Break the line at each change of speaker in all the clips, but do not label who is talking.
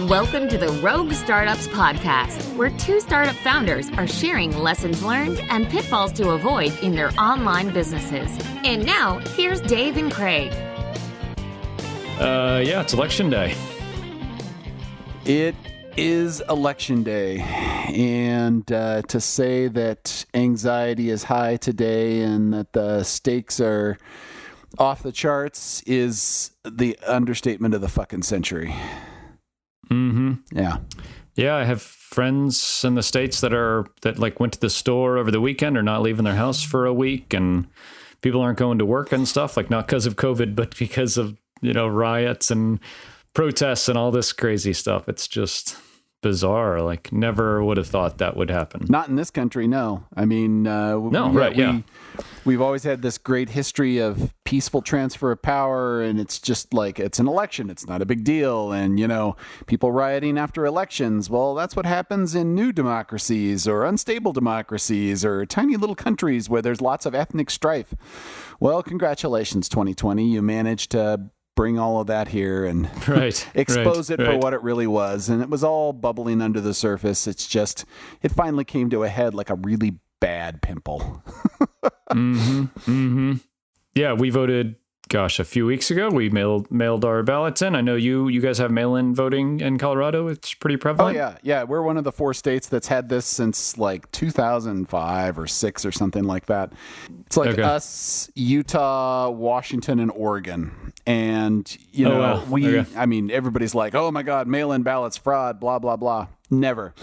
Welcome to the Rogue Startups Podcast, where two startup founders are sharing lessons learned and pitfalls to avoid in their online businesses. And now, here's Dave and Craig.
Yeah, it's election day.
It is election day, and to say that anxiety is high today and that the stakes are off the charts is the understatement of the fucking century.
Mm-hmm.
Yeah.
Yeah, I have friends in the States that went to the store over the weekend or not leaving their house for a week, and people aren't going to work and stuff, like not because of COVID, but because of, riots and protests and all this crazy stuff. It's just bizarre. Like, never would have thought that would happen.
Not in this country, no. I mean, we've always had this great history of peaceful transfer of power, and it's just like, it's an election. It's not a big deal. And, people rioting after elections, well, that's what happens in new democracies or unstable democracies or tiny little countries where there's lots of ethnic strife. Well, congratulations, 2020. You managed to bring all of that here and expose it for what it really was. And it was all bubbling under the surface. It's just, it finally came to a head like a really bad pimple.
Yeah, we voted, a few weeks ago. We mailed our ballots in. I know you guys have mail-in voting in Colorado. It's pretty prevalent.
Oh, yeah. We're one of the 4 states that's had this since like 2005 or 6 or something like that. It's like us, Utah, Washington, and Oregon. And, everybody's like, oh my God, mail-in ballots, fraud, blah, blah, blah. Never.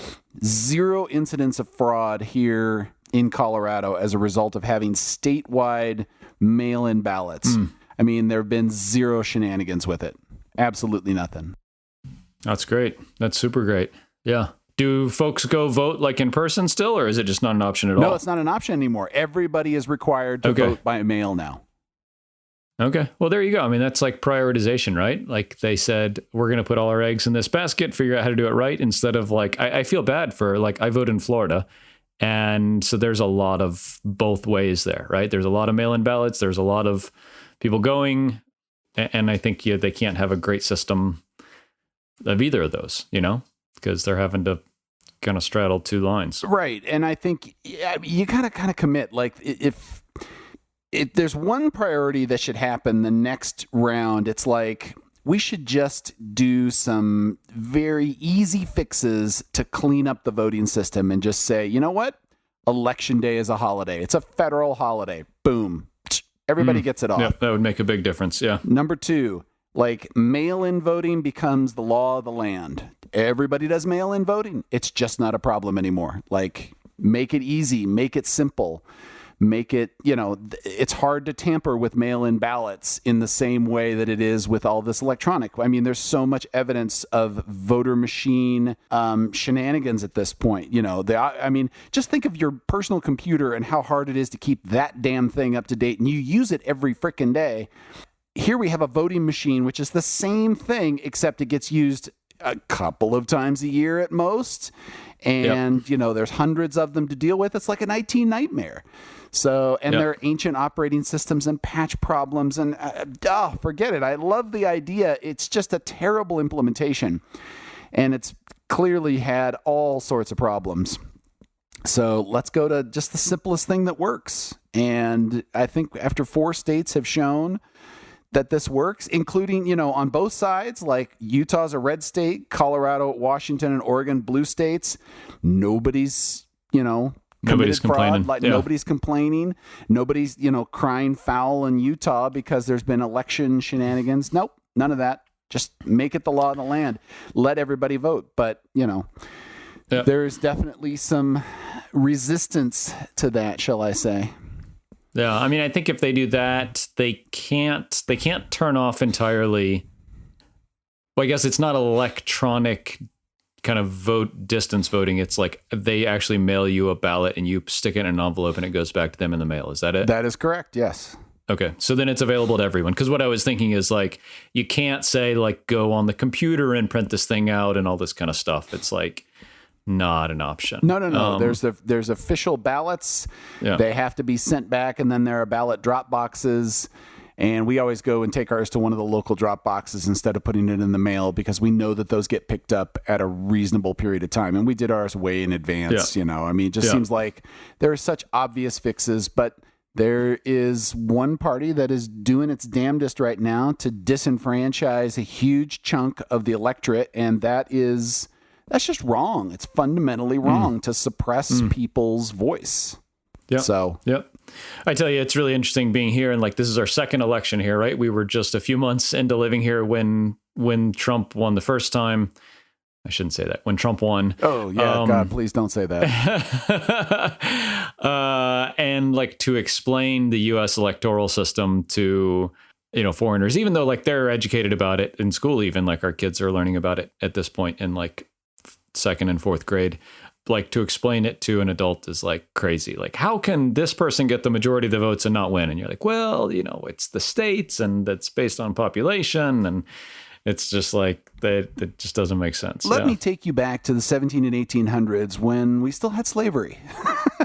0 incidents of fraud here in Colorado as a result of having statewide mail-in ballots. I mean, there have been 0 shenanigans with it. Absolutely nothing.
That's great. That's super great. Yeah. Do folks go vote like in person still, or is it just not an option at all?
No, it's not an option anymore. Everybody is required to vote by mail now.
Okay. Well, there you go. I mean, that's like prioritization, right? Like they said, we're going to put all our eggs in this basket, figure out how to do it right, instead of like, I feel bad for, like, I vote in Florida. And so there's a lot of both ways there, right? There's a lot of mail-in ballots. There's a lot of people going. And I think they can't have a great system of either of those, because they're having to kind of straddle 2 lines.
Right. And I think you got to kind of commit. Like, if there's one priority that should happen the next round, it's like we should just do some very easy fixes to clean up the voting system and just say, you know what? Election day is a holiday. It's a federal holiday. Boom. Everybody gets it off.
Yeah, that would make a big difference. Yeah.
Number 2, like, mail-in voting becomes the law of the land. Everybody does mail-in voting. It's just not a problem anymore. Like, make it easy, make it simple. Make it, it's hard to tamper with mail-in ballots in the same way that it is with all this electronic. I mean, there's so much evidence of voter machine shenanigans at this point. Just think of your personal computer and how hard it is to keep that damn thing up to date. And you use it every frickin' day. Here we have a voting machine, which is the same thing, except it gets used a couple of times a year at most. And, there's hundreds of them to deal with. It's like an IT nightmare. So, and there are ancient operating systems and patch problems and forget it. I love the idea. It's just a terrible implementation. And it's clearly had all sorts of problems. So let's go to just the simplest thing that works. And I think after 4 states have shown that this works, including, on both sides, like Utah's a red state, Colorado, Washington, and Oregon, blue states. Nobody's
complaining.
Nobody's complaining. Nobody's, crying foul in Utah because there's been election shenanigans. Nope, none of that. Just make it the law of the land. Let everybody vote. But, there's definitely some resistance to that, shall I say.
Yeah, I mean, I think if they do that, they can't turn off entirely. Well, I guess it's not electronic kind of distance voting. It's like they actually mail you a ballot and you stick it in an envelope and it goes back to them in the mail. Is that it?
That is correct. Yes.
Okay. So then it's available to everyone. Because what I was thinking is like, you can't say like, go on the computer and print this thing out and all this kind of stuff. It's like not an option.
No. There's official ballots. Yeah. They have to be sent back, and then there are ballot drop boxes. And we always go and take ours to one of the local drop boxes instead of putting it in the mail because we know that those get picked up at a reasonable period of time. And we did ours way in advance, you know. I mean, it just seems like there are such obvious fixes, but there is one party that is doing its damnedest right now to disenfranchise a huge chunk of the electorate, and that's just wrong. It's fundamentally wrong to suppress people's voice.
Yep.
So,
I tell you, it's really interesting being here. And like, this is our second election here, right? We were just a few months into living here when Trump won the first time. I shouldn't say that. When Trump won.
Oh, yeah. God, please don't say that.
And like to explain the U.S. electoral system to, you know, foreigners, even though like they're educated about it in school, even like our kids are learning about it at this point in like second and fourth grade. Like to explain it to an adult is like crazy. Like, how can this person get the majority of the votes and not win? And you're like, well, you know, it's the states and that's based on population. And it's just like that just doesn't make sense.
Let me take you back to the 17 and 1800s when we still had slavery.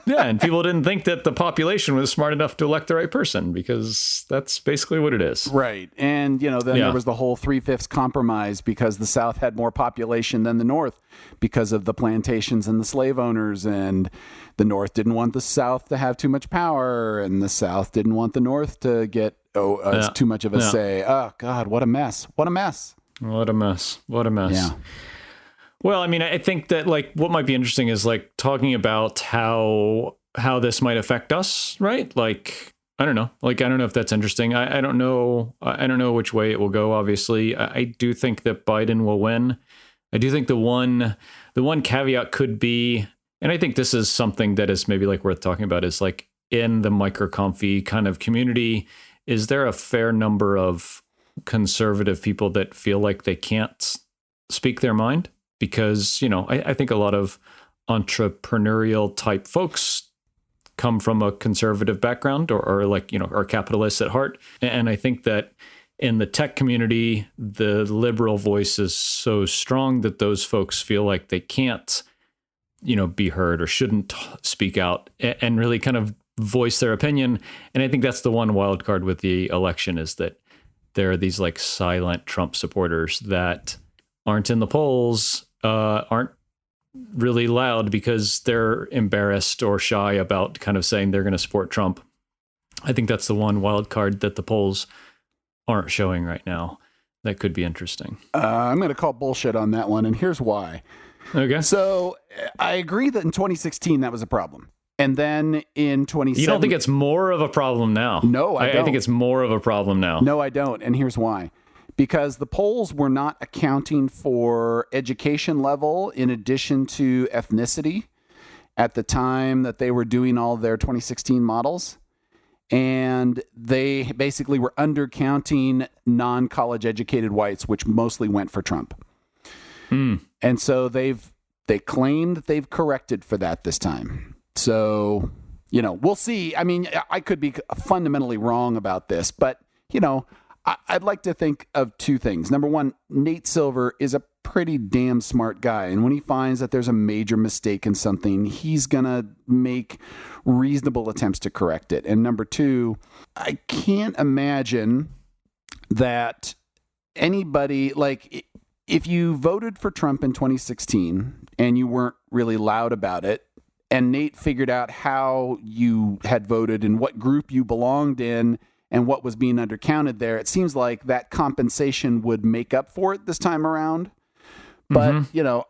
Yeah, and people didn't think that the population was smart enough to elect the right person because that's basically what it is.
Right. And, you know, then there was the whole 3/5 compromise because the South had more population than the North because of the plantations and the slave owners. And the North didn't want the South to have too much power, and the South didn't want the North to get too much of a say. Oh, God, what a mess. What a mess.
What a mess. What a mess.
Yeah.
Well, I mean, I think that like what might be interesting is like talking about how this might affect us, right? Like, I don't know. Like, I don't know if that's interesting. I don't know. I don't know which way it will go. Obviously, I do think that Biden will win. I do think the one caveat could be, and I think this is something that is maybe like worth talking about, is like in the micro-comfy kind of community, is there a fair number of conservative people that feel like they can't speak their mind? Because, you know, I think a lot of entrepreneurial type folks come from a conservative background or like, you know, are capitalists at heart. And I think that in the tech community, the liberal voice is so strong that those folks feel like they can't, you know, be heard or shouldn't speak out and really kind of voice their opinion. And I think that's the one wild card with the election, is that there are these like silent Trump supporters that aren't in the polls, aren't really loud because they're embarrassed or shy about kind of saying they're going to support Trump. I think that's the one wild card that the polls aren't showing right now. That could be interesting.
I'm going to call bullshit on that one, and here's why.
Okay.
So I agree that in 2016 that was a problem. And then in 2017...
You don't think it's more of a problem now?
No, I don't.
I think it's more of a problem now.
No, I don't. And here's why. Because the polls were not accounting for education level in addition to ethnicity at the time that they were doing all their 2016 models. And they basically were undercounting non-college educated whites, which mostly went for Trump. And so they claim that they've corrected for that this time. So, you know, we'll see. I mean, I could be fundamentally wrong about this, but, you know, I'd like to think of two things. Number one, Nate Silver is a pretty damn smart guy. And when he finds that there's a major mistake in something, he's going to make reasonable attempts to correct it. And number two, I can't imagine that anybody, like, if you voted for Trump in 2016 and you weren't really loud about it, and Nate figured out how you had voted and what group you belonged in and what was being undercounted there, it seems like that compensation would make up for it this time around. But, you know,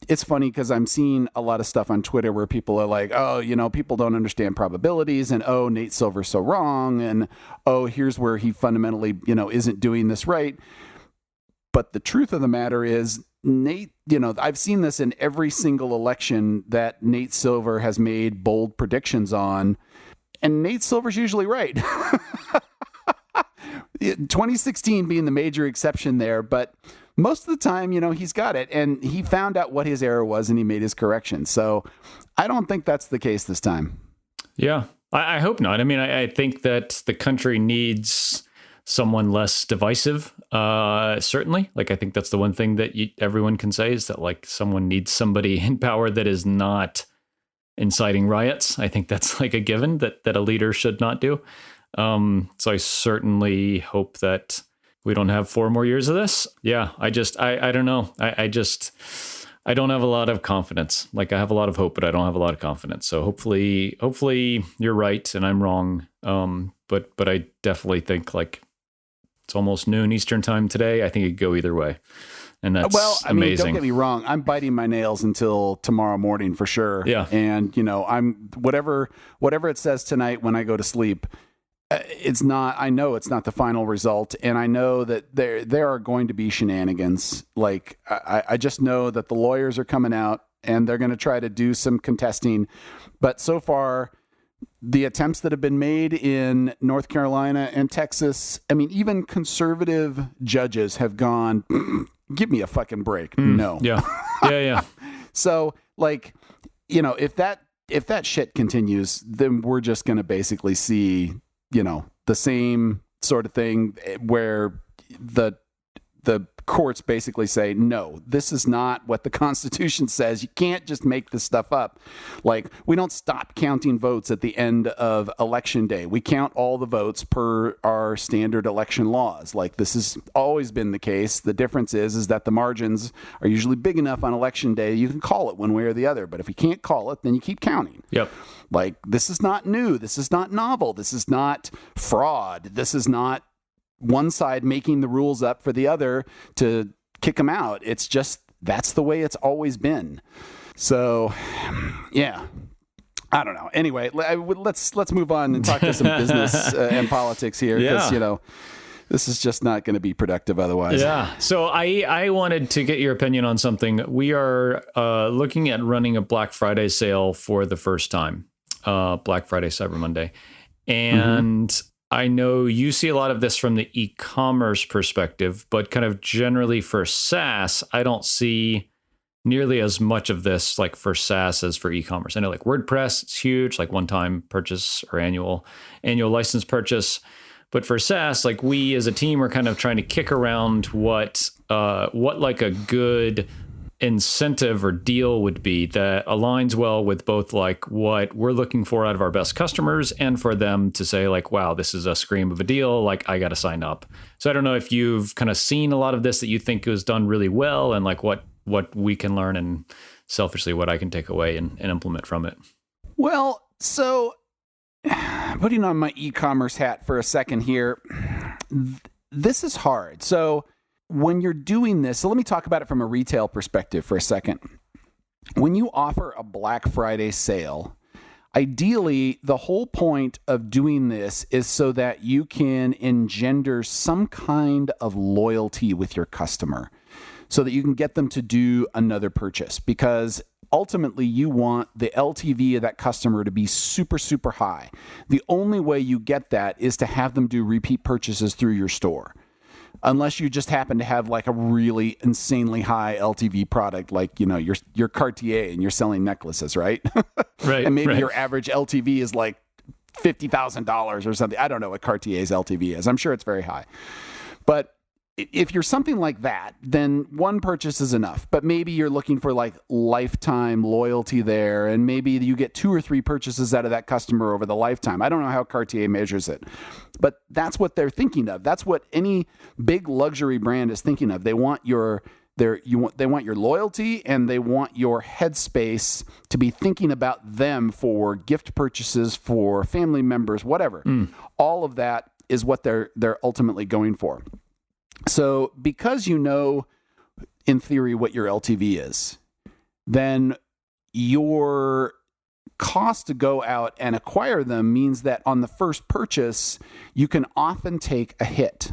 it's funny because I'm seeing a lot of stuff on Twitter where people are like, oh, you know, people don't understand probabilities, and, oh, Nate Silver's so wrong, and, oh, here's where he fundamentally, you know, isn't doing this right. But the truth of the matter is, Nate, you know, I've seen this in every single election that Nate Silver has made bold predictions on, and Nate Silver's usually right. 2016 being the major exception there, but most of the time, you know, he's got it, and he found out what his error was and he made his correction. So I don't think that's the case this time.
Yeah, I hope not. I mean, I think that the country needs someone less divisive, certainly. Like, I think that's the one thing that everyone can say is that, like, someone needs somebody in power that is not inciting riots. I think that's like a given that a leader should not do. So I certainly hope that we don't have 4 more years of this. Yeah, I don't know. I don't have a lot of confidence. Like, I have a lot of hope, but I don't have a lot of confidence. So hopefully you're right and I'm wrong. But I definitely think, like, it's almost noon Eastern time today. I think it could go either way. And that's amazing.
Don't get me wrong. I'm biting my nails until tomorrow morning for sure. Yeah. And, I'm whatever it says tonight when I go to sleep, I know it's not the final result. And I know that there are going to be shenanigans. Like, I just know that the lawyers are coming out and they're going to try to do some contesting. But so far, the attempts that have been made in North Carolina and Texas, I mean, even conservative judges have gone, give me a fucking break. No.
Yeah. Yeah.
So, like, if that shit continues, then we're just going to basically see, the same sort of thing where the courts basically say, no, this is not what the Constitution says. You can't just make this stuff up. Like, we don't stop counting votes at the end of election day. We count all the votes per our standard election laws. Like, this has always been the case. The difference is that the margins are usually big enough on election day. You can call it one way or the other, but if you can't call it, then you keep counting.
Yep.
Like, this is not new. This is not novel. This is not fraud. This is not one side making the rules up for the other to kick them out. It's just, that's the way it's always been. So, yeah, I don't know. Anyway, let's move on and talk to some business and politics here, because, this is just not going to be productive otherwise.
Yeah. So I wanted to get your opinion on something. We are looking at running a Black Friday sale for the first time, Black Friday, Cyber Monday. And I know you see a lot of this from the e-commerce perspective, but kind of generally for SaaS, I don't see nearly as much of this, like, for SaaS as for e-commerce. I know, like, WordPress, it's huge, like one-time purchase or annual license purchase. But for SaaS, like, we as a team are kind of trying to kick around what like a good incentive or deal would be that aligns well with both, like, what we're looking for out of our best customers and for them to say, like, wow, this is a scream of a deal, like, I got to sign up. So I don't know if you've kind of seen a lot of this that you think was done really well, and, like, what we can learn, and selfishly what I can take away and implement from it.
Well, so putting on my e-commerce hat for a second here, this is hard. So when you're doing this, so let me talk about it from a retail perspective for a second. When you offer a Black Friday sale, ideally, the whole point of doing this is so that you can engender some kind of loyalty with your customer so that you can get them to do another purchase, because ultimately you want the LTV of that customer to be super, super high. The only way you get that is to have them do repeat purchases through your store. Unless you just happen to have, like, a really insanely high LTV product, like, your Cartier and you're selling necklaces, right?
Right.
And maybe your average LTV is like $50,000 or something. I don't know what Cartier's LTV is. I'm sure it's very high. But if you're something like that, then one purchase is enough. But maybe you're looking for, like, lifetime loyalty there, and maybe you get 2 or 3 purchases out of that customer over the lifetime. I don't know how Cartier measures it, but that's what they're thinking of. That's what any big luxury brand is thinking of. They want your loyalty, and they want your headspace to be thinking about them for gift purchases, for family members, whatever. All of that is what they're ultimately going for. So because in theory, what your LTV is, then your cost to go out and acquire them means that on the first purchase, you can often take a hit.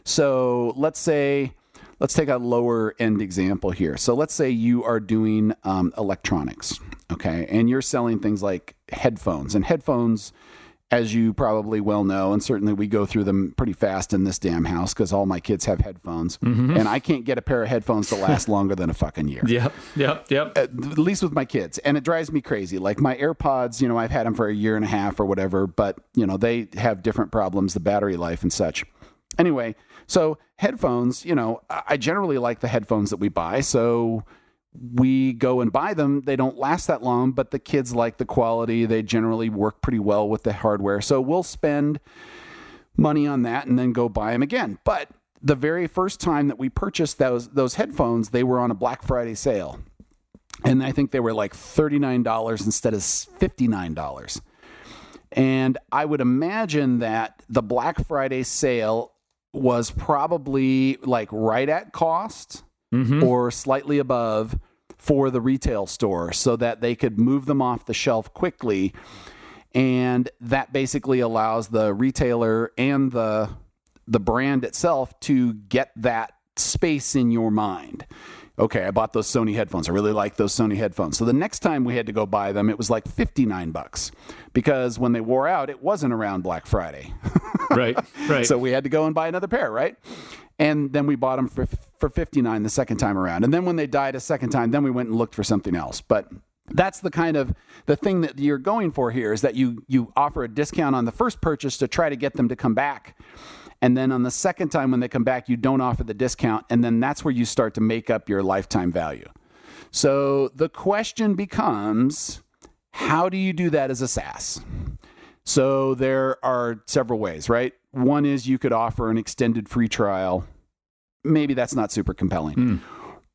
So let's take a lower end example here. So let's say you are doing electronics, okay? And you're selling things like headphones. And headphones, as you probably well know, and certainly we go through them pretty fast in this damn house because all my kids have headphones, and I can't get a pair of headphones to last longer than a fucking year.
Yep.
At least with my kids. And it drives me crazy. Like my AirPods, I've had them for a year and a half or whatever, but, they have different problems, the battery life and such. Anyway, so headphones, I generally like the headphones that we buy. So we go and buy them. They don't last that long, but the kids like the quality. They generally work pretty well with the hardware. So we'll spend money on that and then go buy them again. But the very first time that we purchased those headphones, they were on a Black Friday sale. And I think they were like $39 instead of $59. And I would imagine that the Black Friday sale was probably like right at cost or slightly above for the retail store so that they could move them off the shelf quickly. And that basically allows the retailer and the brand itself to get that space in your mind. Okay, I bought those Sony headphones. I really like those Sony headphones. So the next time we had to go buy them, it was like $59 because when they wore out, it wasn't around Black Friday.
Right.
So we had to go and buy another pair, right? And then we bought them for $59 the second time around. And then when they died a second time, then we went and looked for something else. But that's the kind of the thing that you're going for here is that you offer a discount on the first purchase to try to get them to come back. And then on the second time when they come back, you don't offer the discount. And then that's where you start to make up your lifetime value. So the question becomes, how do you do that as a SaaS? So there are several ways, right? One is you could offer an extended free trial. Maybe that's not super compelling.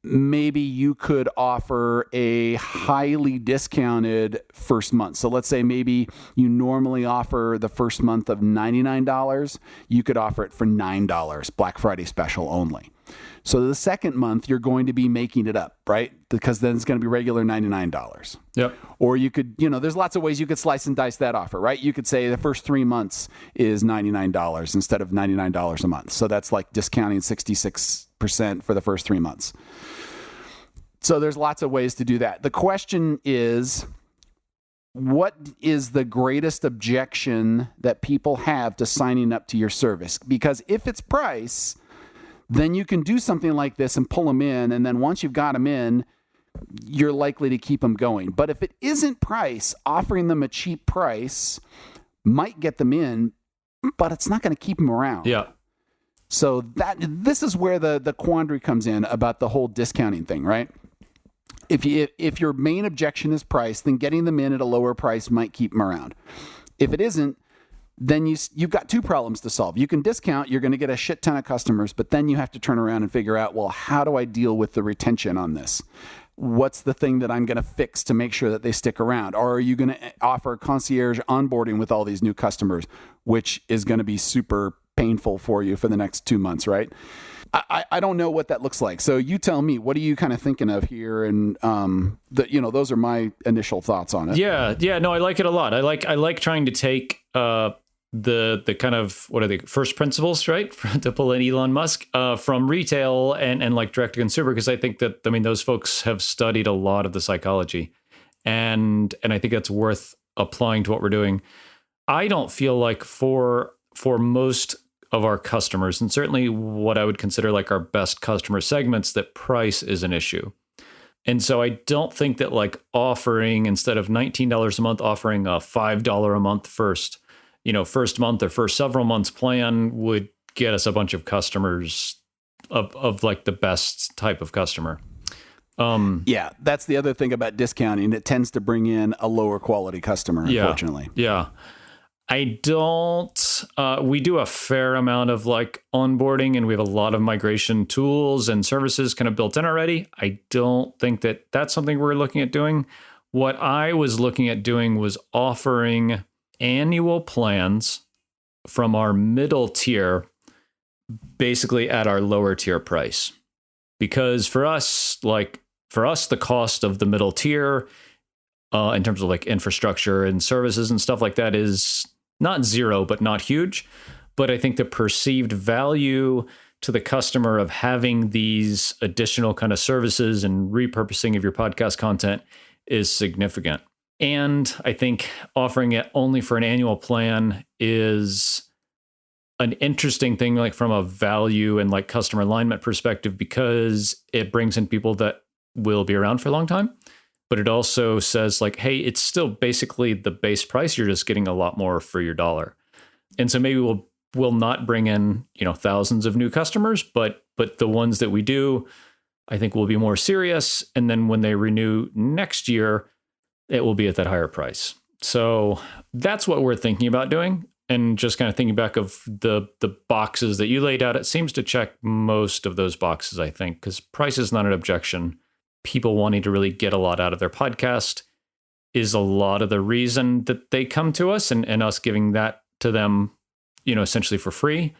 Maybe you could offer a highly discounted first month. So let's say maybe you normally offer the first month of $99. You could offer it for $9, Black Friday special only. So the second month, you're going to be making it up, right? Because then it's going to be regular $99.
Yep.
Or you could, there's lots of ways you could slice and dice that offer, right? You could say the first 3 months is $99 instead of $99 a month. So that's like discounting 66% for the first 3 months. So there's lots of ways to do that. The question is, what is the greatest objection that people have to signing up to your service? Because if it's price, then you can do something like this and pull them in. And then once you've got them in, you're likely to keep them going. But if it isn't price, offering them a cheap price might get them in, but it's not going to keep them around.
Yeah.
So this is where the quandary comes in about the whole discounting thing, right? If your main objection is price, then getting them in at a lower price might keep them around. If it isn't, then you've got two problems to solve. You can discount, you're going to get a shit ton of customers, but then you have to turn around and figure out, well, how do I deal with the retention on this? What's the thing that I'm going to fix to make sure that they stick around? Or are you going to offer concierge onboarding with all these new customers, which is going to be super painful for you for the next 2 months, right? I don't know what that looks like. So you tell me, what are you kind of thinking of here? And those are my initial thoughts on it.
Yeah. No, I like it a lot. I like trying to take the kind of, what are they, first principles, right? To pull in Elon Musk from retail and like direct to consumer, because I think that, those folks have studied a lot of the psychology, and I think that's worth applying to what we're doing. I don't feel like for most of our customers, and certainly what I would consider like our best customer segments, that price is an issue. And so I don't think that like offering, instead of $19 a month, offering a $5 a month first month or first several months plan would get us a bunch of customers of like the best type of customer.
Yeah, that's the other thing about discounting. It tends to bring in a lower quality customer, unfortunately.
Yeah. I don't, we do a fair amount of like onboarding, and we have a lot of migration tools and services kind of built in already. I don't think that that's something we're looking at doing. What I was looking at doing was offering annual plans from our middle tier, basically at our lower tier price. Because for us, the cost of the middle tier, in terms of like infrastructure and services and stuff like that, is not zero, but not huge. But I think the perceived value to the customer of having these additional kind of services and repurposing of your podcast content is significant. And I think offering it only for an annual plan is an interesting thing, like from a value and like customer alignment perspective, because it brings in people that will be around for a long time. But it also says like, hey, it's still basically the base price. You're just getting a lot more for your dollar. And so maybe we'll not bring in, thousands of new customers, but the ones that we do, I think will be more serious. And then when they renew next year, it will be at that higher price. So that's what we're thinking about doing. And just kind of thinking back of the boxes that you laid out, it seems to check most of those boxes, I think, because price is not an objection. People wanting to really get a lot out of their podcast is a lot of the reason that they come to us, and us giving that to them, essentially for free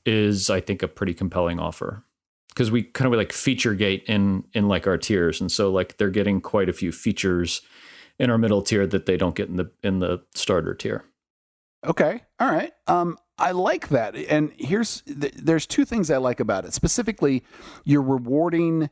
is, I think, a pretty compelling offer. Because we kind of like feature gate in like our tiers. And so like they're getting quite a few features in our middle tier that they don't get in the starter tier.
Okay. All right. I like that. And there's two things I like about it. Specifically, you're rewarding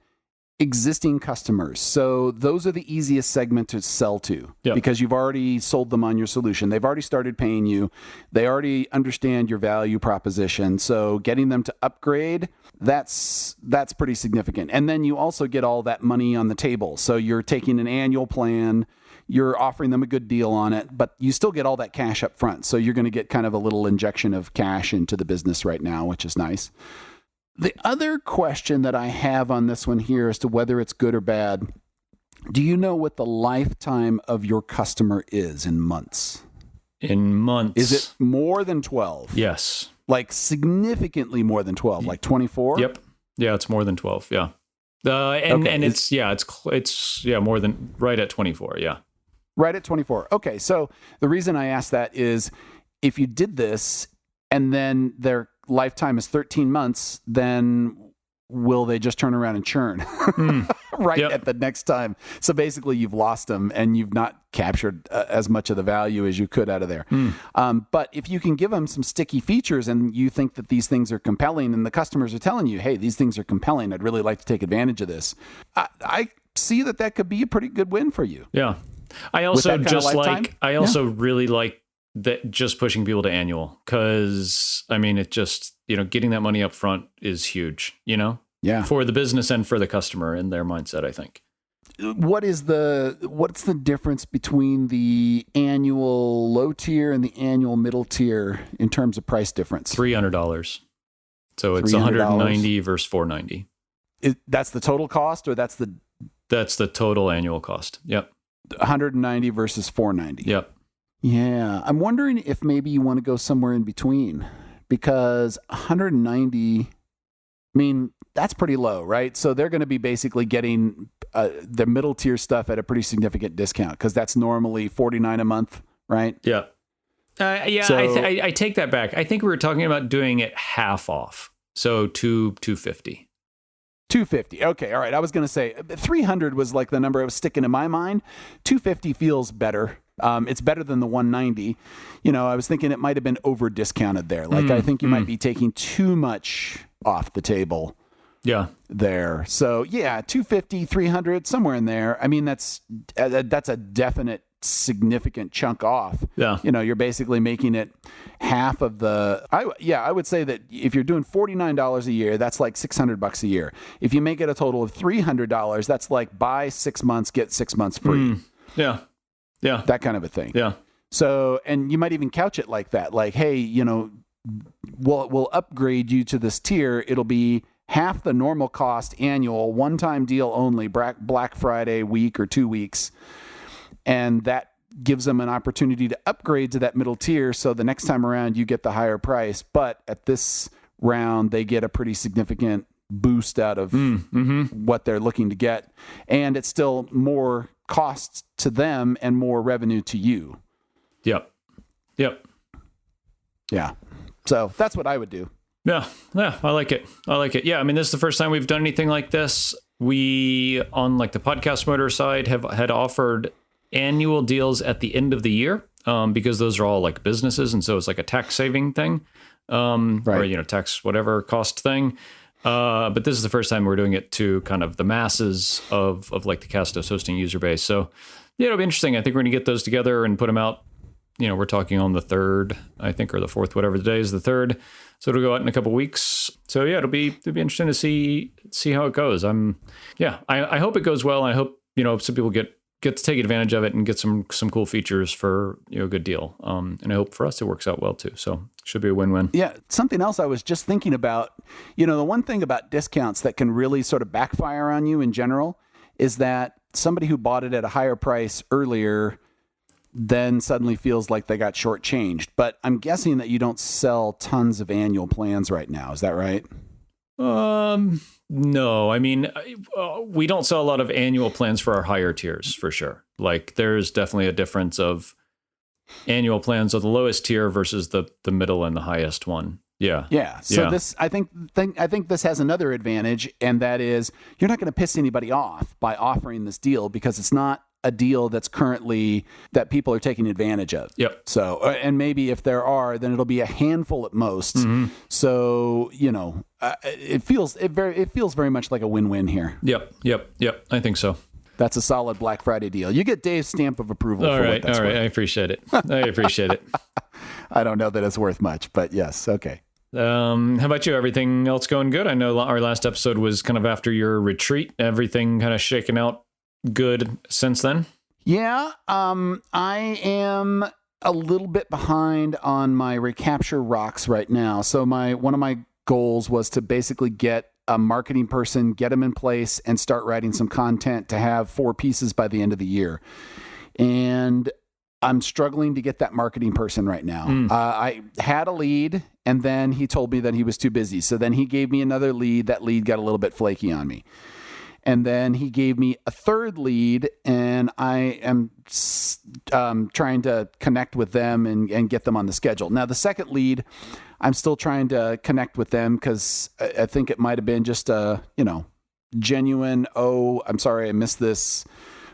existing customers. So those are the easiest segment to sell to because you've already sold them on your solution. They've already started paying you. They already understand your value proposition. So getting them to upgrade, that's pretty significant. And then you also get all that money on the table. So you're taking an annual plan, you're offering them a good deal on it, but you still get all that cash up front. So you're going to get kind of a little injection of cash into the business right now, which is nice. The other question that I have on this one here as to whether it's good or bad, do you know what the lifetime of your customer is in months?
In months.
Is it more than 12?
Yes.
Like significantly more than 12, like 24?
Yep. Yeah, it's more than 12. Yeah. And it's more than right at 24. Yeah.
Right at 24. Okay. So the reason I asked that is if you did this and then their lifetime is 13 months, then will they just turn around and churn at the next time? So basically you've lost them and you've not captured as much of the value as you could out of there. But if you can give them some sticky features and you think that these things are compelling and the customers are telling you, hey, these things are compelling, I'd really like to take advantage of this. I see that could be a pretty good win for you.
Yeah. I also really like that just pushing people to annual, because I mean, it just, getting that money up front is huge, for the business and for the customer and their mindset, I think.
What's the difference between the annual low tier and the annual middle tier in terms of price difference?
$300. So it's $190 versus $490.
That's the total cost, or that's the
total annual cost. Yep.
190 versus 490.
Yep.
Yeah, I'm wondering if maybe you want to go somewhere in between, because 190, that's pretty low, right? So they're going to be basically getting the middle tier stuff at a pretty significant discount, because that's normally $49 a month, right?
Yeah. I take that back. I think we were talking about doing it half off. So $250.
$250. Okay, all right. I was going to say 300 was like the number I was sticking in my mind. $250 feels better. It's better than the 190. I was thinking it might have been over discounted there. Like I think you might be taking too much off the table.
Yeah.
There. So yeah, 250, 300, somewhere in there. That's a definite significant chunk off.
Yeah.
You're basically making it half of the, I would say that if you're doing $49 a year, that's like $600 a year. If you make it a total of $300, that's like buy 6 months, get 6 months free.
Yeah. Yeah.
That kind of a thing.
Yeah.
So, and you might even couch it like that. Like, hey, we'll upgrade you to this tier. It'll be half the normal cost annual, one-time deal only, Black Friday week or 2 weeks. And that gives them an opportunity to upgrade to that middle tier. So the next time around, you get the higher price. But at this round, they get a pretty significant boost out of what they're looking to get. And it's still more costs to them and more revenue to you.
Yep.
Yeah. So that's what I would do.
Yeah. I like it. Yeah. This is the first time we've done anything like this. We, on like the podcast motor side, had offered annual deals at the end of the year, because those are all like businesses. And so it's like a tax saving thing, right. Or, tax, whatever cost thing. But this is the first time we're doing it to kind of the masses of like the Castos hosting user base. So yeah, it'll be interesting. I think we're going to get those together and put them out. We're talking on the 3rd, I think, or the 4th, whatever the day is, the 3rd. So it'll go out in a couple of weeks. So yeah, it'll be interesting to see how it goes. I hope it goes well. And I hope, some people get get to take advantage of it and get some cool features for a good deal. And I hope for us it works out well too. So should be a win-win.
Yeah. Something else I was just thinking about, the one thing about discounts that can really sort of backfire on you in general is that somebody who bought it at a higher price earlier then suddenly feels like they got shortchanged. But I'm guessing that you don't sell tons of annual plans right now. Is that right?
No, I mean, we don't sell a lot of annual plans for our higher tiers for sure. Like there's definitely a difference of annual plans of the lowest tier versus the middle and the highest one. Yeah.
Yeah. So this, I think this has another advantage, and that is you're not going to piss anybody off by offering this deal because it's not a deal that's currently that people are taking advantage of.
Yep.
So, and maybe if there are, then it'll be a handful at most. Mm-hmm. So, it feels very much like a win-win here.
Yep. I think so.
That's a solid Black Friday deal. You get Dave's stamp of approval.
All right. I appreciate it.
I don't know that it's worth much, but yes. Okay.
How about you? Everything else going good? I know our last episode was kind of after your retreat. Everything kind of shaken out good since then?
Yeah. I am a little bit behind on my recapture rocks right now. So one of my goals was to basically get a marketing person, get them in place, and start writing some content to have 4 pieces by the end of the year. And I'm struggling to get that marketing person right now. I had a lead, and then he told me that he was too busy. So then he gave me another lead. That lead got a little bit flaky on me. And then he gave me a third lead, and I am trying to connect with them and get them on the schedule. Now, the second lead, I'm still trying to connect with them because I think it might have been just a, genuine, oh, I'm sorry, I missed this.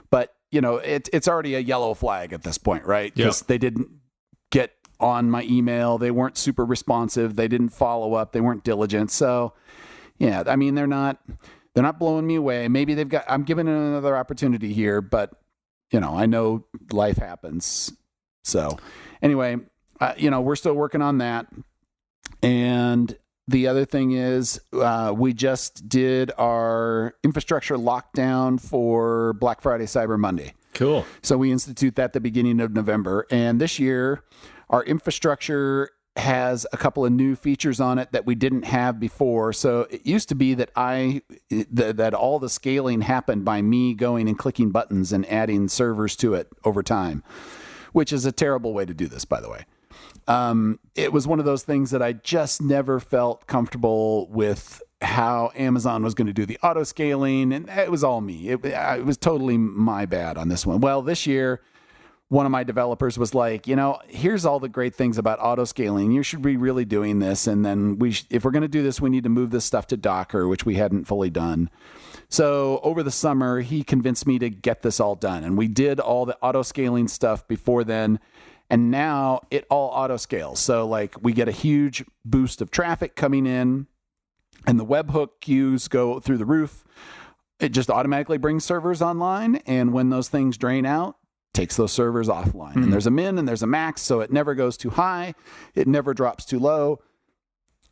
But, it's already a yellow flag at this point, right? Because they didn't get on my email. They weren't super responsive. They didn't follow up. They weren't diligent. So, yeah, I mean, they're not blowing me away. Maybe I'm giving it another opportunity here, but I know life happens. So anyway, we're still working on that. And the other thing is, we just did our infrastructure lockdown for Black Friday, Cyber Monday.
Cool.
So we institute that at the beginning of November. And this year, our infrastructure has a couple of new features on it that we didn't have before. So it used to be that that all the scaling happened by me going and clicking buttons and adding servers to it over time, which is a terrible way to do this, by the way. It was one of those things that I just never felt comfortable with how Amazon was going to do the auto scaling, and it was all me. It was totally my bad on this one. Well, this year, one of my developers was like, here's all the great things about auto scaling. You should be really doing this. And then if we're going to do this, we need to move this stuff to Docker, which we hadn't fully done. So over the summer, he convinced me to get this all done. And we did all the auto scaling stuff before then. And now it all auto scales. So we get a huge boost of traffic coming in, and the webhook queues go through the roof. It just automatically brings servers online. And when those things drain out, takes those servers offline. And there's a min and there's a max, so it never goes too high. It never drops too low.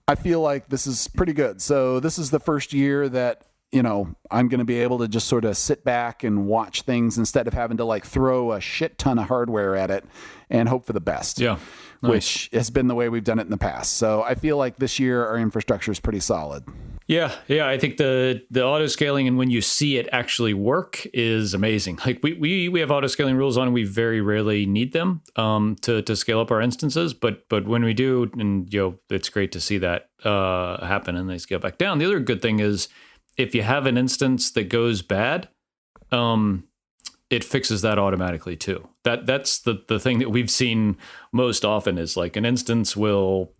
I feel like this is pretty good. So this is the first year that, I'm going to be able to just sort of sit back and watch things instead of having to throw a shit ton of hardware at it and hope for the best.
Yeah. Nice.
Which has been the way we've done it in the past. So I feel like this year our infrastructure is pretty solid.
Yeah. I think the auto scaling and when you see it actually work is amazing. Like we have auto scaling rules on, we very rarely need them to scale up our instances, but when we do, and it's great to see that happen and they scale back down. The other good thing is if you have an instance that goes bad, it fixes that automatically too. That's the thing that we've seen most often is an instance will,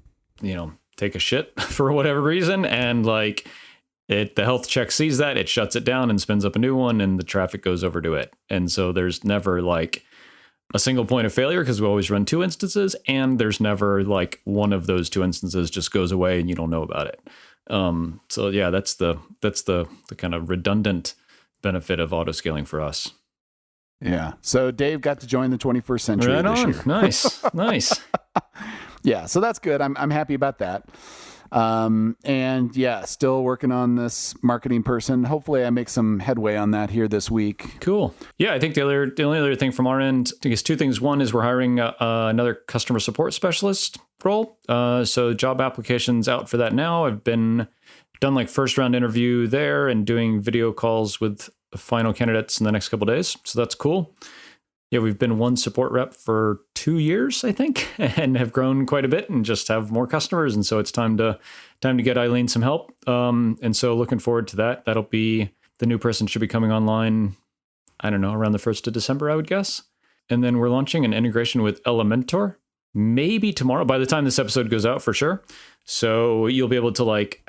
take a shit for whatever reason. And the health check sees that, it shuts it down and spins up a new one and the traffic goes over to it. And so there's never a single point of failure because we always run 2 instances, and there's never one of those 2 instances just goes away and you don't know about it. So yeah, that's the kind of redundant benefit of auto scaling for us.
Yeah. So Dave got to join the 21st century this year.
Nice. Yeah.
So that's good. I'm happy about that. And yeah, still working on this marketing person. Hopefully I make some headway on that here this week.
Cool. Yeah, I think the only other thing from our end, I think it's two things. One is we're hiring another customer support specialist role. So job applications out for that now. I've done like first round interview there and doing video calls with final candidates in the next couple of days. So that's cool. Yeah, we've been one support rep for 2 years, I think, and have grown quite a bit and just have more customers. And so it's time to get Eileen some help. And so looking forward to that. That'll be, the new person should be coming online, I don't know, around the 1st of December, I would guess. And then we're launching an integration with Elementor, maybe tomorrow, by the time this episode goes out, for sure. So you'll be able to like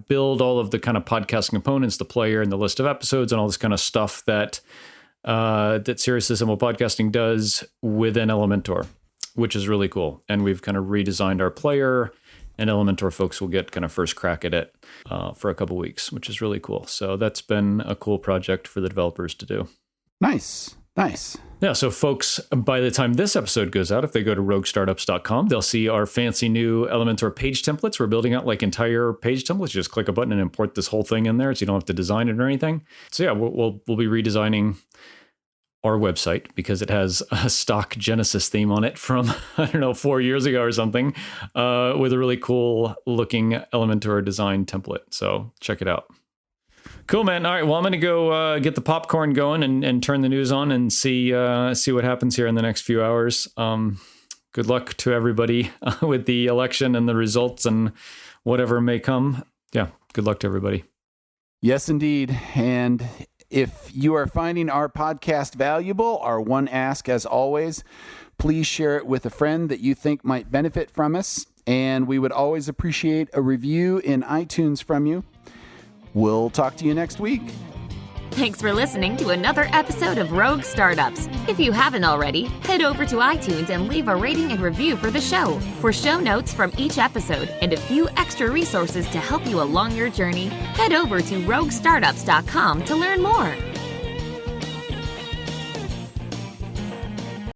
build all of the kind of podcast components, the player and the list of episodes and all this kind of stuff that Seriously Simple Podcasting does within Elementor, which is really cool. And we've kind of redesigned our player, and Elementor folks will get kind of first crack at it for a couple weeks, which is really cool. So that's been a cool project for the developers to do.
Nice.
Yeah, so folks, by the time this episode goes out, if they go to roguestartups.com, they'll see our fancy new Elementor page templates. We're building out like entire page templates. You just click a button and import this whole thing in there, so you don't have to design it or anything. So yeah, we'll be redesigning our website because it has a stock Genesis theme on it from, 4 years ago or something, with a really cool looking Elementor design template. So check it out. Cool, man. All right. Well, I'm going to go get the popcorn going and turn the news on and see what happens here in the next few hours. Good luck to everybody with the election and the results and whatever may come. Yeah. Good luck to everybody.
Yes, indeed. And if you are finding our podcast valuable, our one ask, as always, please share it with a friend that you think might benefit from us. And we would always appreciate a review in iTunes from you. We'll talk to you next week.
Thanks for listening to another episode of Rogue Startups. If you haven't already, head over to iTunes and leave a rating and review for the show. For show notes from each episode and a few extra resources to help you along your journey, head over to roguestartups.com to learn more.